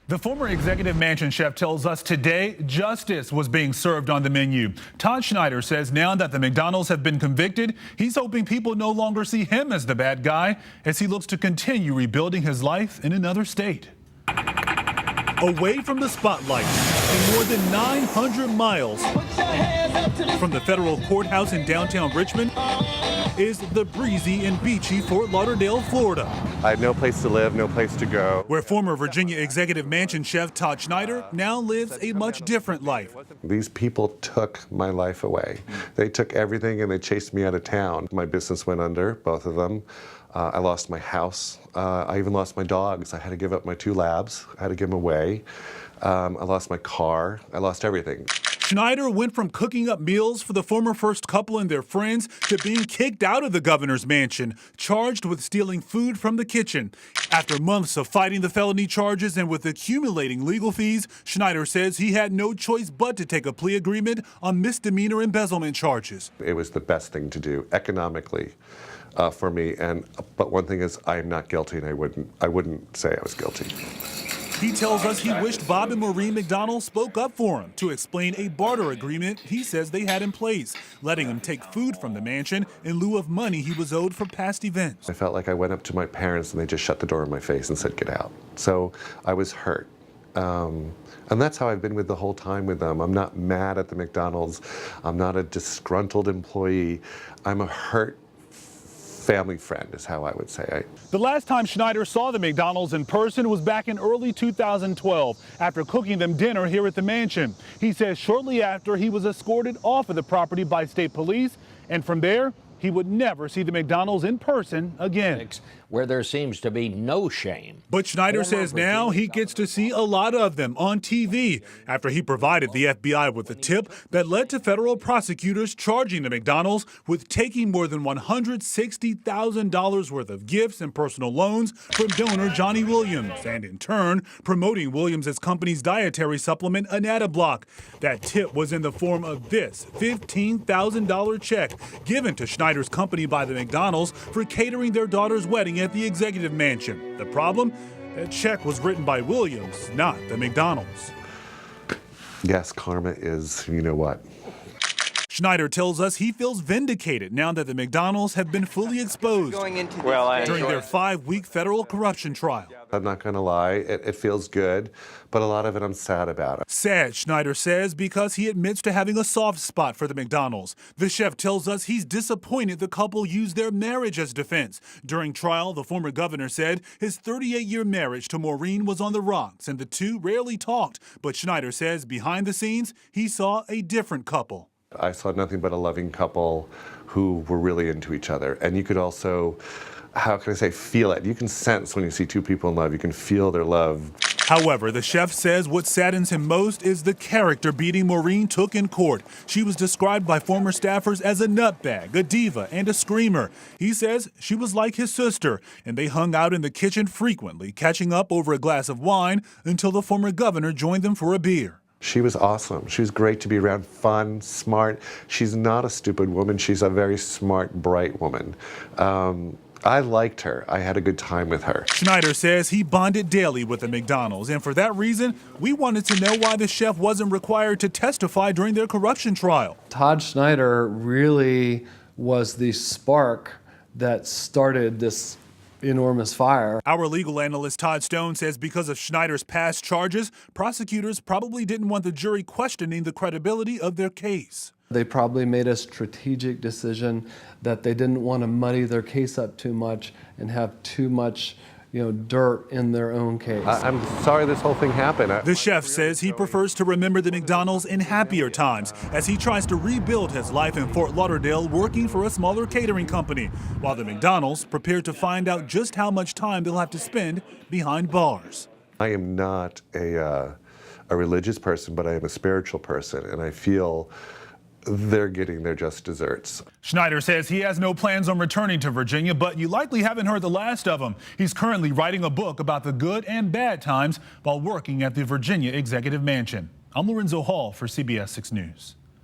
The former executive mansion chef tells us today justice was being served on the menu. Todd Schneider says now that the McDonald's have been convicted, he's hoping people no longer see him as the bad guy as he looks to continue rebuilding his life in another state. Away from the spotlight and more than 900 miles from the federal courthouse in downtown Richmond is the breezy and beachy Fort Lauderdale, Florida. I had no place to live, no place to go. Where former Virginia executive mansion chef Todd Schneider now lives a much different life. These people took my life away. They took everything and they chased me out of town. My business went under, both of them. I lost my house. I even lost my dogs. I had to give up my 2 labs. I had to give them away. I lost my car. I lost everything. Schneider went from cooking up meals for the former first couple and their friends to being kicked out of the governor's mansion, charged with stealing food from the kitchen. After months of fighting the felony charges and with accumulating legal fees, Schneider says he had no choice but to take a plea agreement on misdemeanor embezzlement charges. It was the best thing to do economically for me. But one thing is, I am not guilty, and I wouldn't say I was guilty. He tells us he wished Bob and Maureen McDonald spoke up for him to explain a barter agreement he says they had in place, letting him take food from the mansion in lieu of money he was owed for past events. I felt like I went up to my parents and they just shut the door in my face and said, "Get out." So I was hurt. And that's how I've been with the whole time with them. I'm not mad at the McDonald's. I'm not a disgruntled employee. I'm a hurt family friend is how I would say. The last time Schneider saw the McDonald's in person was back in early 2012 after cooking them dinner here at the mansion. He says shortly after he was escorted off of the property by state police, and from there he would never see the McDonald's in person again. Where there seems to be no shame. But Schneider says now he gets to see a lot of them on TV after he provided the FBI with a tip that led to federal prosecutors charging the McDonald's with taking more than $160,000 worth of gifts and personal loans from donor Johnny Williams, and in turn promoting Williams' company's dietary supplement Anatablock. That tip was in the form of this $15,000 check given to Schneider's company by the McDonald's for catering their daughter's wedding at the executive mansion. The problem? That check was written by Williams, not the McDonald's. Yes, karma is, you know what. Schneider tells us he feels vindicated now that the McDonald's have been fully exposed during their 5-week federal corruption trial. I'm not going to lie, it feels good, but a lot of it I'm sad about. Sad, Schneider says, because he admits to having a soft spot for the McDonald's. The chef tells us he's disappointed the couple used their marriage as defense. During trial, the former governor said his 38-year marriage to Maureen was on the rocks and the two rarely talked. But Schneider says behind the scenes, he saw a different couple. I saw nothing but a loving couple who were really into each other. And you could also, how can I say, feel it. You can sense when you see 2 people in love. You can feel their love. However, the chef says what saddens him most is the character beating Maureen took in court. She was described by former staffers as a nutbag, a diva, and a screamer. He says she was like his sister, and they hung out in the kitchen frequently, catching up over a glass of wine until the former governor joined them for a beer. She was awesome. She was great to be around, fun, smart. She's not a stupid woman. She's a very smart, bright woman. I liked her. I had a good time with her. Schneider says he bonded daily with the McDonald's, and for that reason, we wanted to know why the chef wasn't required to testify during their corruption trial. Todd Schneider really was the spark that started this enormous fire. Our legal analyst Todd Stone says because of Schneider's past charges, prosecutors probably didn't want the jury questioning the credibility of their case. They probably made a strategic decision that they didn't want to muddy their case up too much and have too much dirt in their own case. I'm sorry this whole thing happened. The chef says he prefers to remember the McDonald's in happier times as he tries to rebuild his life in Fort Lauderdale working for a smaller catering company, while the McDonald's prepare to find out just how much time they'll have to spend behind bars. I am not a religious person, but I am a spiritual person, and I feel they're getting their just desserts. Schneider says he has no plans on returning to Virginia, but you likely haven't heard the last of him. He's currently writing a book about the good and bad times while working at the Virginia Executive Mansion. I'm Lorenzo Hall for CBS 6 News.